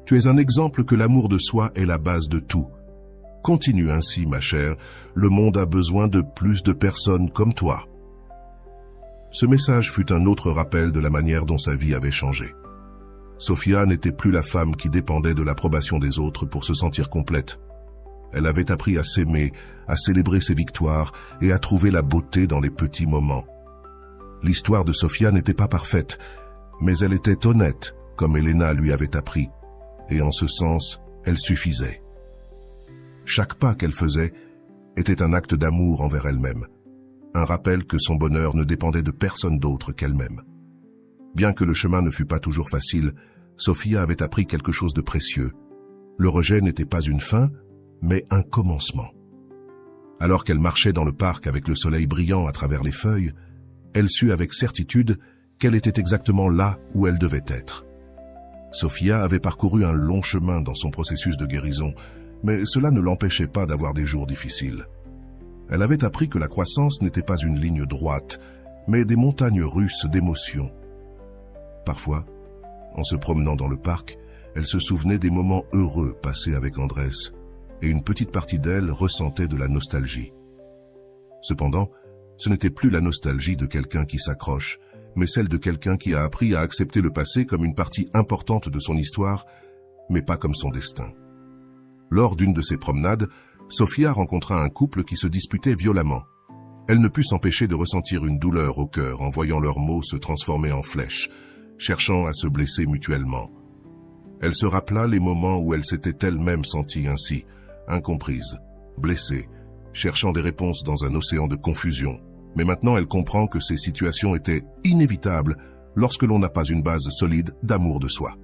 Tu es un exemple que l'amour de soi est la base de tout. Continue ainsi, ma chère, le monde a besoin de plus de personnes comme toi. » Ce message fut un autre rappel de la manière dont sa vie avait changé. Sofia n'était plus la femme qui dépendait de l'approbation des autres pour se sentir complète. Elle avait appris à s'aimer, à célébrer ses victoires et à trouver la beauté dans les petits moments. L'histoire de Sofia n'était pas parfaite, mais elle était honnête, comme Elena lui avait appris, et en ce sens, elle suffisait. Chaque pas qu'elle faisait était un acte d'amour envers elle-même, un rappel que son bonheur ne dépendait de personne d'autre qu'elle-même. Bien que le chemin ne fût pas toujours facile, Sofia avait appris quelque chose de précieux. Le rejet n'était pas une fin, mais un commencement. Alors qu'elle marchait dans le parc avec le soleil brillant à travers les feuilles, elle sut avec certitude qu'elle était exactement là où elle devait être. Sofia avait parcouru un long chemin dans son processus de guérison, mais cela ne l'empêchait pas d'avoir des jours difficiles. Elle avait appris que la croissance n'était pas une ligne droite, mais des montagnes russes d'émotions. Parfois, en se promenant dans le parc, elle se souvenait des moments heureux passés avec Andrés, et une petite partie d'elle ressentait de la nostalgie. Cependant, ce n'était plus la nostalgie de quelqu'un qui s'accroche, mais celle de quelqu'un qui a appris à accepter le passé comme une partie importante de son histoire, mais pas comme son destin. Lors d'une de ses promenades, Sophia rencontra un couple qui se disputait violemment. Elle ne put s'empêcher de ressentir une douleur au cœur en voyant leurs mots se transformer en flèches, cherchant à se blesser mutuellement. Elle se rappela les moments où elle s'était elle-même sentie ainsi, incomprise, blessée, cherchant des réponses dans un océan de confusion. Mais maintenant elle comprend que ces situations étaient inévitables lorsque l'on n'a pas une base solide d'amour de soi.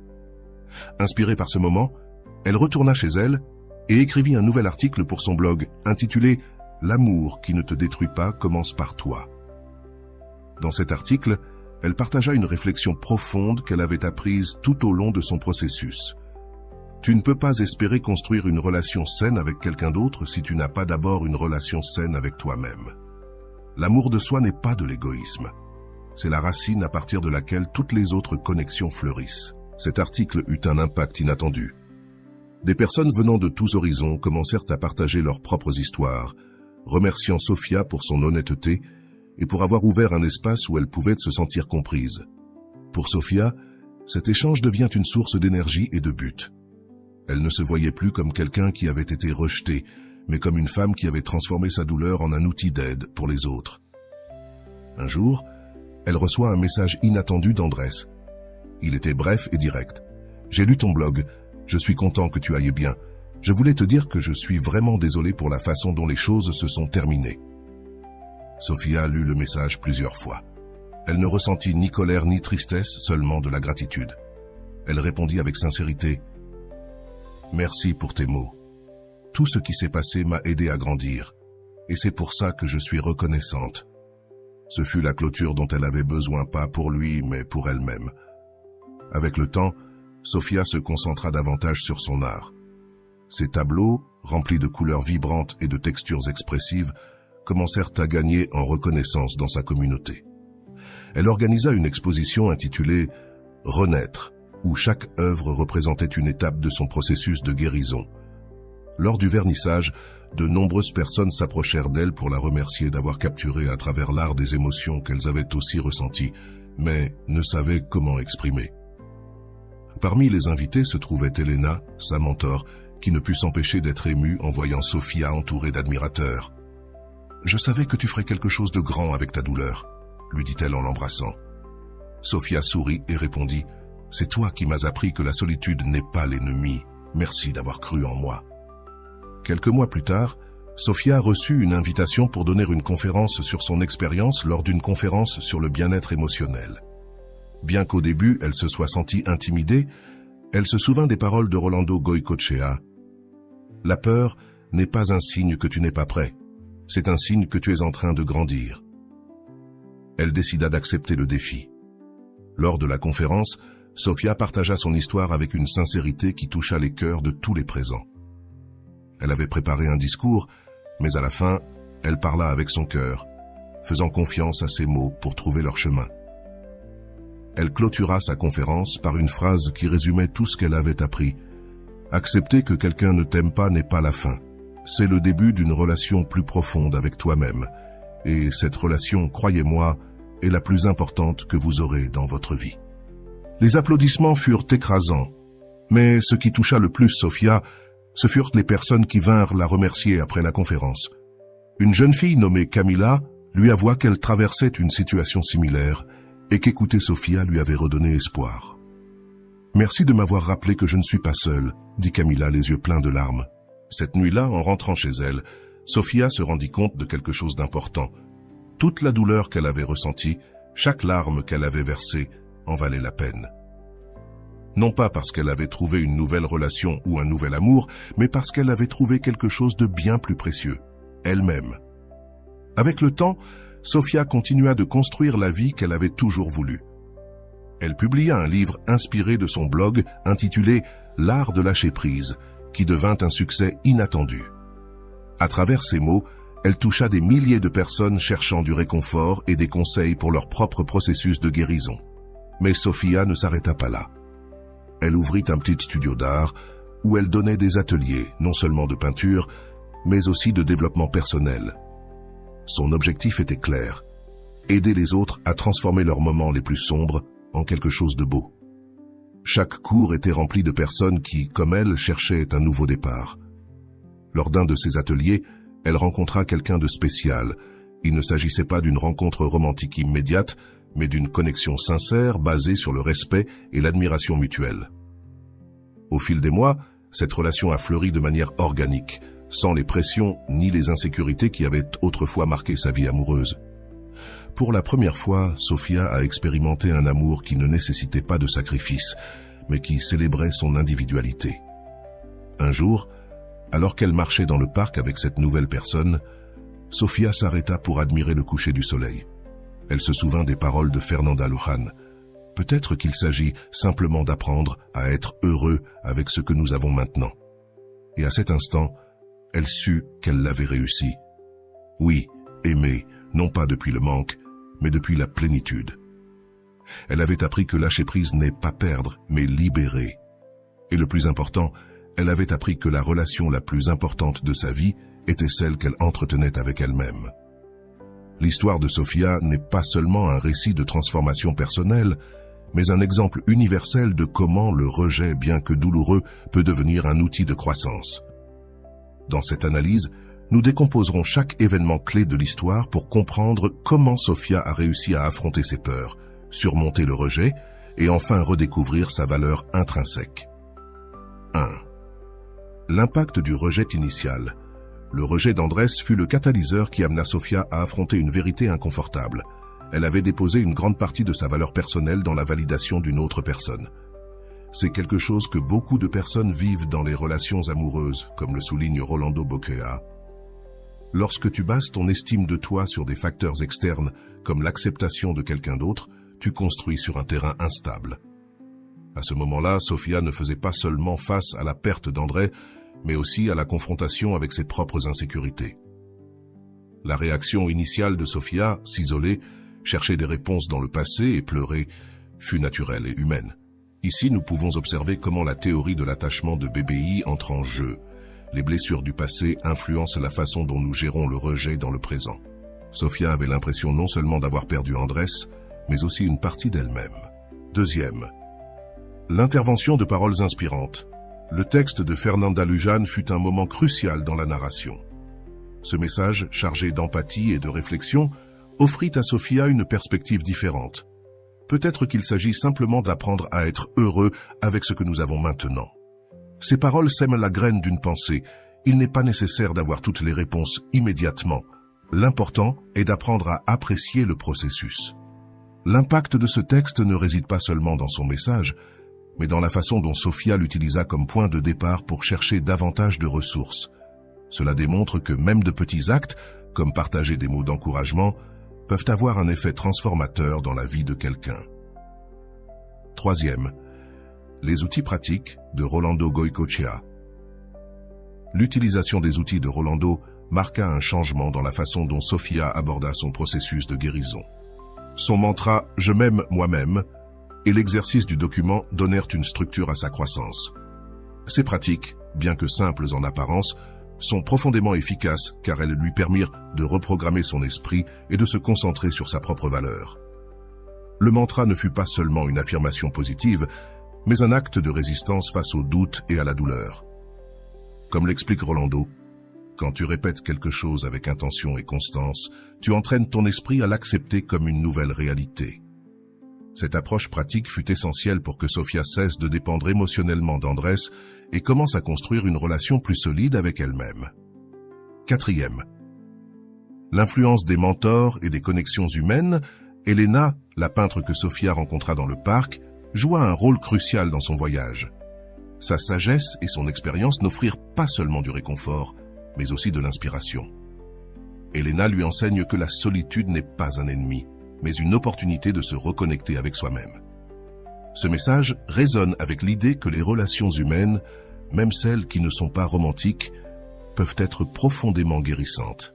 Inspirée par ce moment, elle retourna chez elle et écrivit un nouvel article pour son blog intitulé « L'amour qui ne te détruit pas commence par toi ». Dans cet article, elle partagea une réflexion profonde qu'elle avait apprise tout au long de son processus. Tu ne peux pas espérer construire une relation saine avec quelqu'un d'autre si tu n'as pas d'abord une relation saine avec toi-même. L'amour de soi n'est pas de l'égoïsme. C'est la racine à partir de laquelle toutes les autres connexions fleurissent. Cet article eut un impact inattendu. Des personnes venant de tous horizons commencèrent à partager leurs propres histoires, remerciant Sophia pour son honnêteté et pour avoir ouvert un espace où elle pouvait se sentir comprise. Pour Sophia, cet échange devient une source d'énergie et de but. Elle ne se voyait plus comme quelqu'un qui avait été rejeté, mais comme une femme qui avait transformé sa douleur en un outil d'aide pour les autres. Un jour, elle reçoit un message inattendu d'Andrés. Il était bref et direct. « J'ai lu ton blog. Je suis content que tu ailles bien. Je voulais te dire que je suis vraiment désolé pour la façon dont les choses se sont terminées. » Sophia lut le message plusieurs fois. Elle ne ressentit ni colère ni tristesse, seulement de la gratitude. Elle répondit avec sincérité « Merci pour tes mots. Tout ce qui s'est passé m'a aidé à grandir, et c'est pour ça que je suis reconnaissante. » Ce fut la clôture dont elle avait besoin, pas pour lui, mais pour elle-même. Avec le temps, Sophia se concentra davantage sur son art. Ses tableaux, remplis de couleurs vibrantes et de textures expressives, commencèrent à gagner en reconnaissance dans sa communauté. Elle organisa une exposition intitulée « Renaître », où chaque œuvre représentait une étape de son processus de guérison. Lors du vernissage, de nombreuses personnes s'approchèrent d'elle pour la remercier d'avoir capturé à travers l'art des émotions qu'elles avaient aussi ressenties, mais ne savaient comment exprimer. Parmi les invités se trouvait Elena, sa mentor, qui ne put s'empêcher d'être émue en voyant Sophia entourée d'admirateurs. « Je savais que tu ferais quelque chose de grand avec ta douleur », lui dit-elle en l'embrassant. Sophia sourit et répondit « C'est toi qui m'as appris que la solitude n'est pas l'ennemi. Merci d'avoir cru en moi. » Quelques mois plus tard, Sophia reçut une invitation pour donner une conférence sur son expérience lors d'une conférence sur le bien-être émotionnel. Bien qu'au début elle se soit sentie intimidée, elle se souvint des paroles de Rolando Goycochea. « La peur n'est pas un signe que tu n'es pas prêt, c'est un signe que tu es en train de grandir. » Elle décida d'accepter le défi. Lors de la conférence, Sophia partagea son histoire avec une sincérité qui toucha les cœurs de tous les présents. Elle avait préparé un discours, mais à la fin, elle parla avec son cœur, faisant confiance à ses mots pour trouver leur chemin. Elle clôtura sa conférence par une phrase qui résumait tout ce qu'elle avait appris. « Accepter que quelqu'un ne t'aime pas n'est pas la fin. C'est le début d'une relation plus profonde avec toi-même. Et cette relation, croyez-moi, est la plus importante que vous aurez dans votre vie. » Les applaudissements furent écrasants, mais ce qui toucha le plus Sophia, ce furent les personnes qui vinrent la remercier après la conférence. Une jeune fille nommée Camila lui avoua qu'elle traversait une situation similaire et qu'écouter Sophia lui avait redonné espoir. « Merci de m'avoir rappelé que je ne suis pas seule », dit Camila les yeux pleins de larmes. Cette nuit-là, en rentrant chez elle, Sophia se rendit compte de quelque chose d'important. Toute la douleur qu'elle avait ressentie, chaque larme qu'elle avait versée, en valait la peine. Non pas parce qu'elle avait trouvé une nouvelle relation ou un nouvel amour, mais parce qu'elle avait trouvé quelque chose de bien plus précieux, elle-même. Avec le temps, Sophia continua de construire la vie qu'elle avait toujours voulu. Elle publia un livre inspiré de son blog intitulé « L'art de lâcher prise », qui devint un succès inattendu. À travers ces mots, elle toucha des milliers de personnes cherchant du réconfort et des conseils pour leur propre processus de guérison. Mais Sophia ne s'arrêta pas là. Elle ouvrit un petit studio d'art où elle donnait des ateliers, non seulement de peinture, mais aussi de développement personnel. Son objectif était clair, aider les autres à transformer leurs moments les plus sombres en quelque chose de beau. Chaque cours était rempli de personnes qui, comme elle, cherchaient un nouveau départ. Lors d'un de ces ateliers, elle rencontra quelqu'un de spécial. Il ne s'agissait pas d'une rencontre romantique immédiate, mais d'une connexion sincère basée sur le respect et l'admiration mutuelle. Au fil des mois, cette relation a fleuri de manière organique, sans les pressions ni les insécurités qui avaient autrefois marqué sa vie amoureuse. Pour la première fois, Sofia a expérimenté un amour qui ne nécessitait pas de sacrifice, mais qui célébrait son individualité. Un jour, alors qu'elle marchait dans le parc avec cette nouvelle personne, Sofia s'arrêta pour admirer le coucher du soleil. Elle se souvint des paroles de Fernanda Luján. Peut-être qu'il s'agit simplement d'apprendre à être heureux avec ce que nous avons maintenant. Et à cet instant, elle sut qu'elle l'avait réussi. Oui, aimer, non pas depuis le manque, mais depuis la plénitude. Elle avait appris que lâcher prise n'est pas perdre, mais libérer. Et le plus important, elle avait appris que la relation la plus importante de sa vie était celle qu'elle entretenait avec elle-même. L'histoire de Sofia n'est pas seulement un récit de transformation personnelle, mais un exemple universel de comment le rejet, bien que douloureux, peut devenir un outil de croissance. Dans cette analyse, nous décomposerons chaque événement clé de l'histoire pour comprendre comment Sofia a réussi à affronter ses peurs, surmonter le rejet et enfin redécouvrir sa valeur intrinsèque. 1. L'impact du rejet initial. Le rejet d'Andrés fut le catalyseur qui amena Sofia à affronter une vérité inconfortable. Elle avait déposé une grande partie de sa valeur personnelle dans la validation d'une autre personne. C'est quelque chose que beaucoup de personnes vivent dans les relations amoureuses, comme le souligne Rolando Boquea. Lorsque tu bases ton estime de toi sur des facteurs externes, comme l'acceptation de quelqu'un d'autre, tu construis sur un terrain instable. À ce moment-là, Sofia ne faisait pas seulement face à la perte d'André, mais aussi à la confrontation avec ses propres insécurités. La réaction initiale de Sofia, s'isoler, chercher des réponses dans le passé et pleurer, fut naturelle et humaine. Ici, nous pouvons observer comment la théorie de l'attachement de BBI entre en jeu. Les blessures du passé influencent la façon dont nous gérons le rejet dans le présent. Sofia avait l'impression non seulement d'avoir perdu Andrés, mais aussi une partie d'elle-même. Deuxième, l'intervention de paroles inspirantes. Le texte de Fernanda Luján fut un moment crucial dans la narration. Ce message, chargé d'empathie et de réflexion, offrit à Sofia une perspective différente. Peut-être qu'il s'agit simplement d'apprendre à être heureux avec ce que nous avons maintenant. Ces paroles sèment la graine d'une pensée. Il n'est pas nécessaire d'avoir toutes les réponses immédiatement. L'important est d'apprendre à apprécier le processus. L'impact de ce texte ne réside pas seulement dans son message, mais dans la façon dont Sofia l'utilisa comme point de départ pour chercher davantage de ressources. Cela démontre que même de petits actes, comme partager des mots d'encouragement, peuvent avoir un effet transformateur dans la vie de quelqu'un. Troisième, les outils pratiques de Rolando Goycochea. L'utilisation des outils de Rolando marqua un changement dans la façon dont Sofia aborda son processus de guérison. Son mantra « Je m'aime moi-même » et l'exercice du document donnèrent une structure à sa croissance. Ces pratiques, bien que simples en apparence, sont profondément efficaces car elles lui permirent de reprogrammer son esprit et de se concentrer sur sa propre valeur. Le mantra ne fut pas seulement une affirmation positive, mais un acte de résistance face au doute et à la douleur. Comme l'explique Rolando, quand tu répètes quelque chose avec intention et constance, tu entraînes ton esprit à l'accepter comme une nouvelle réalité. Cette approche pratique fut essentielle pour que Sofia cesse de dépendre émotionnellement d'Andrés et commence à construire une relation plus solide avec elle-même. Quatrième, l'influence des mentors et des connexions humaines. Elena, la peintre que Sofia rencontra dans le parc, joua un rôle crucial dans son voyage. Sa sagesse et son expérience n'offrirent pas seulement du réconfort, mais aussi de l'inspiration. Elena lui enseigne que la solitude n'est pas un ennemi, mais une opportunité de se reconnecter avec soi-même. Ce message résonne avec l'idée que les relations humaines, même celles qui ne sont pas romantiques, peuvent être profondément guérissantes.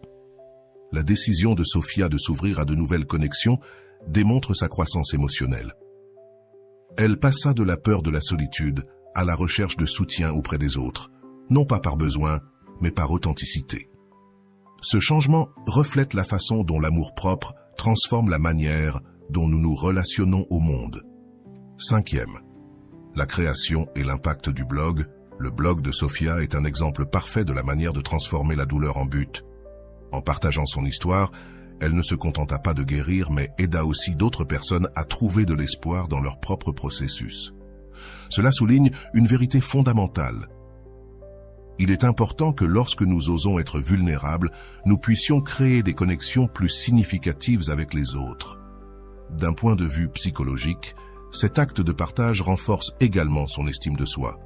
La décision de Sofia de s'ouvrir à de nouvelles connexions démontre sa croissance émotionnelle. Elle passa de la peur de la solitude à la recherche de soutien auprès des autres, non pas par besoin, mais par authenticité. Ce changement reflète la façon dont l'amour-propre transforme la manière dont nous nous relationnons au monde. Cinquième, la création et l'impact du blog, Le blog de Sophia est un exemple parfait de la manière de transformer la douleur en but. En partageant son histoire, elle ne se contenta pas de guérir, mais aida aussi d'autres personnes à trouver de l'espoir dans leur propre processus. Cela souligne une vérité fondamentale. Il est important que lorsque nous osons être vulnérables, nous puissions créer des connexions plus significatives avec les autres. D'un point de vue psychologique, cet acte de partage renforce également son estime de soi.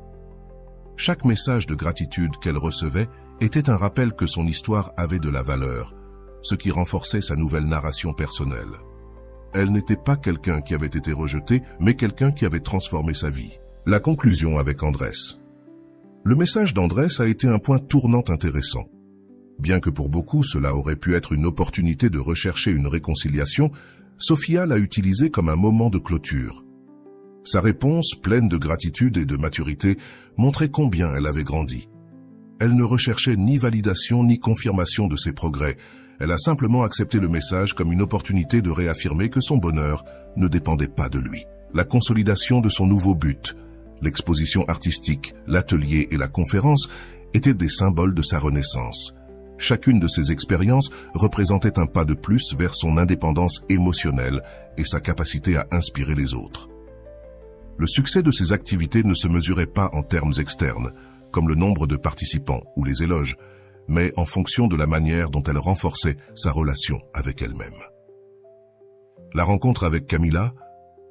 Chaque message de gratitude qu'elle recevait était un rappel que son histoire avait de la valeur, ce qui renforçait sa nouvelle narration personnelle. Elle n'était pas quelqu'un qui avait été rejeté, mais quelqu'un qui avait transformé sa vie. La conclusion avec Andrés. Le message d'Andrés a été un point tournant intéressant. Bien que pour beaucoup cela aurait pu être une opportunité de rechercher une réconciliation, Sophia l'a utilisé comme un moment de clôture. Sa réponse, pleine de gratitude et de maturité, montrait combien elle avait grandi. Elle ne recherchait ni validation ni confirmation de ses progrès. Elle a simplement accepté le message comme une opportunité de réaffirmer que son bonheur ne dépendait pas de lui. La consolidation de son nouveau but, l'exposition artistique, l'atelier et la conférence étaient des symboles de sa renaissance. Chacune de ces expériences représentait un pas de plus vers son indépendance émotionnelle et sa capacité à inspirer les autres. Le succès de ces activités ne se mesurait pas en termes externes, comme le nombre de participants ou les éloges, mais en fonction de la manière dont elle renforçait sa relation avec elle-même. La rencontre avec Camila,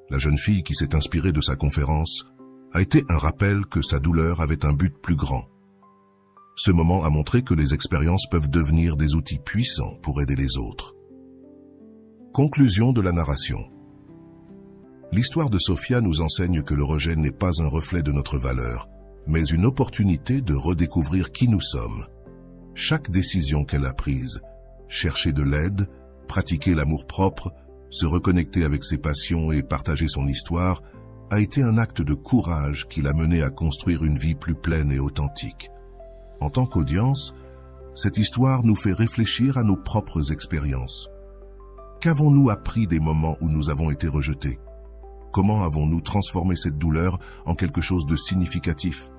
la jeune fille qui s'est inspirée de sa conférence, a été un rappel que sa douleur avait un but plus grand. Ce moment a montré que les expériences peuvent devenir des outils puissants pour aider les autres. Conclusion de la narration. L'histoire de Sophia nous enseigne que le rejet n'est pas un reflet de notre valeur, mais une opportunité de redécouvrir qui nous sommes. Chaque décision qu'elle a prise, chercher de l'aide, pratiquer l'amour-propre, se reconnecter avec ses passions et partager son histoire, a été un acte de courage qui l'a mené à construire une vie plus pleine et authentique. En tant qu'audience, cette histoire nous fait réfléchir à nos propres expériences. Qu'avons-nous appris des moments où nous avons été rejetés? Comment avons-nous transformé cette douleur en quelque chose de significatif?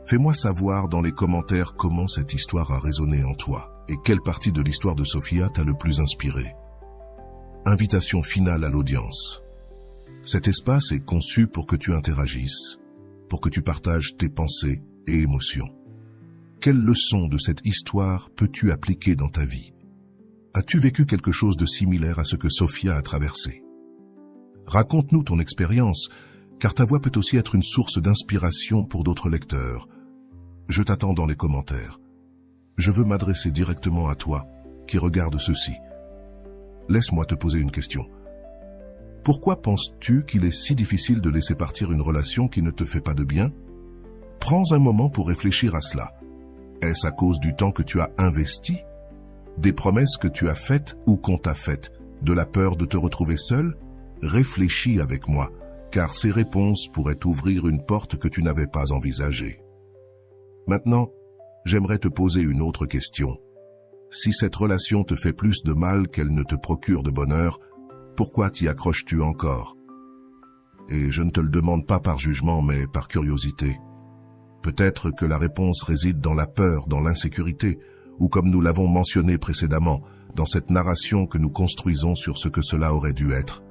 Fais-moi savoir dans les commentaires comment cette histoire a résonné en toi et quelle partie de l'histoire de Sophia t'a le plus inspiré. Invitation finale à l'audience. Cet espace est conçu pour que tu interagisses, pour que tu partages tes pensées et émotions. Quelle leçon de cette histoire peux-tu appliquer dans ta vie? As-tu vécu quelque chose de similaire à ce que Sophia a traversé? Raconte-nous ton expérience, car ta voix peut aussi être une source d'inspiration pour d'autres lecteurs. Je t'attends dans les commentaires. Je veux m'adresser directement à toi, qui regarde ceci. Laisse-moi te poser une question. Pourquoi penses-tu qu'il est si difficile de laisser partir une relation qui ne te fait pas de bien? Prends un moment pour réfléchir à cela. Est-ce à cause du temps que tu as investi? Des promesses que tu as faites ou qu'on t'a faites? De la peur de te retrouver seul? Réfléchis avec moi, car ces réponses pourraient ouvrir une porte que tu n'avais pas envisagée. Maintenant, j'aimerais te poser une autre question. Si cette relation te fait plus de mal qu'elle ne te procure de bonheur, pourquoi t'y accroches-tu encore? Et je ne te le demande pas par jugement, mais par curiosité. Peut-être que la réponse réside dans la peur, dans l'insécurité, ou comme nous l'avons mentionné précédemment, dans cette narration que nous construisons sur ce que cela aurait dû être.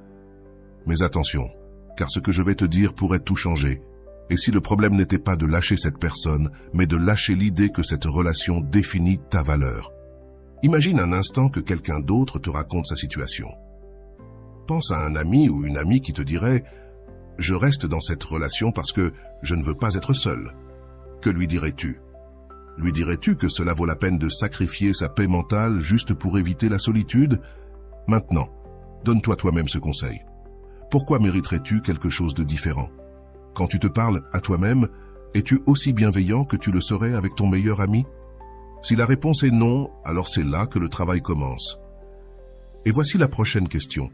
Mais attention, car ce que je vais te dire pourrait tout changer. Et si le problème n'était pas de lâcher cette personne, mais de lâcher l'idée que cette relation définit ta valeur. Imagine un instant que quelqu'un d'autre te raconte sa situation. Pense à un ami ou une amie qui te dirait « Je reste dans cette relation parce que je ne veux pas être seul ». Que lui dirais-tu? Lui dirais-tu que cela vaut la peine de sacrifier sa paix mentale juste pour éviter la solitude? Maintenant, donne-toi toi-même ce conseil. Pourquoi mériterais-tu quelque chose de différent? Quand tu te parles à toi-même, es-tu aussi bienveillant que tu le serais avec ton meilleur ami? Si la réponse est non, alors c'est là que le travail commence. Et voici la prochaine question.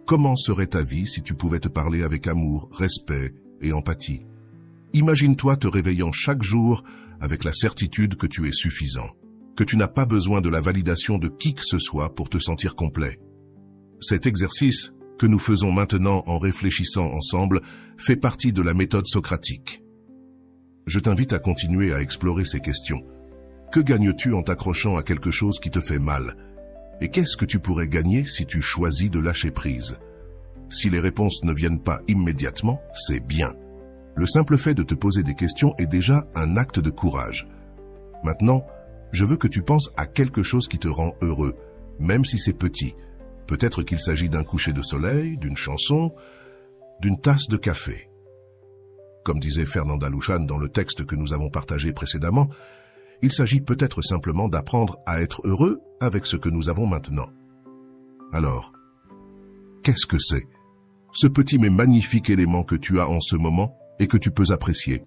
Comment serait ta vie si tu pouvais te parler avec amour, respect et empathie? Imagine-toi te réveillant chaque jour avec la certitude que tu es suffisant, que tu n'as pas besoin de la validation de qui que ce soit pour te sentir complet. Cet exercice que nous faisons maintenant en réfléchissant ensemble fait partie de la méthode socratique. Je t'invite à continuer à explorer ces questions. Que gagnes-tu en t'accrochant à quelque chose qui te fait mal? Et qu'est-ce que tu pourrais gagner si tu choisis de lâcher prise? Si les réponses ne viennent pas immédiatement, c'est bien. Le simple fait de te poser des questions est déjà un acte de courage. Maintenant, je veux que tu penses à quelque chose qui te rend heureux, même si c'est petit. Peut-être qu'il s'agit d'un coucher de soleil, d'une chanson, d'une tasse de café. Comme disait Fernanda Louchan dans le texte que nous avons partagé précédemment, il s'agit peut-être simplement d'apprendre à être heureux avec ce que nous avons maintenant. Alors, qu'est-ce que c'est? Ce petit mais magnifique élément que tu as en ce moment et que tu peux apprécier.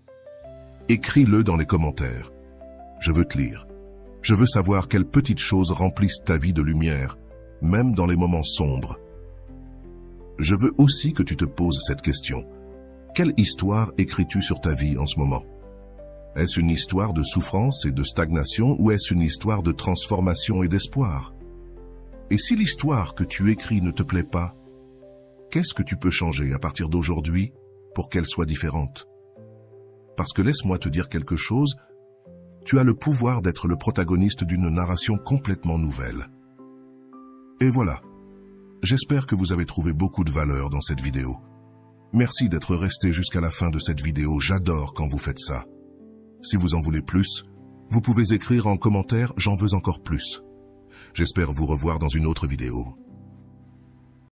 Écris-le dans les commentaires. Je veux te lire. Je veux savoir quelles petites choses remplissent ta vie de lumière, même dans les moments sombres. Je veux aussi que tu te poses cette question. Quelle histoire écris-tu sur ta vie en ce moment? Est-ce une histoire de souffrance et de stagnation ou est-ce une histoire de transformation et d'espoir? Et si l'histoire que tu écris ne te plaît pas, qu'est-ce que tu peux changer à partir d'aujourd'hui pour qu'elle soit différente? Parce que laisse-moi te dire quelque chose, tu as le pouvoir d'être le protagoniste d'une narration complètement nouvelle. Et voilà, j'espère que vous avez trouvé beaucoup de valeur dans cette vidéo. Merci d'être resté jusqu'à la fin de cette vidéo, j'adore quand vous faites ça. Si vous en voulez plus, vous pouvez écrire en commentaire « J'en veux encore plus ». J'espère vous revoir dans une autre vidéo.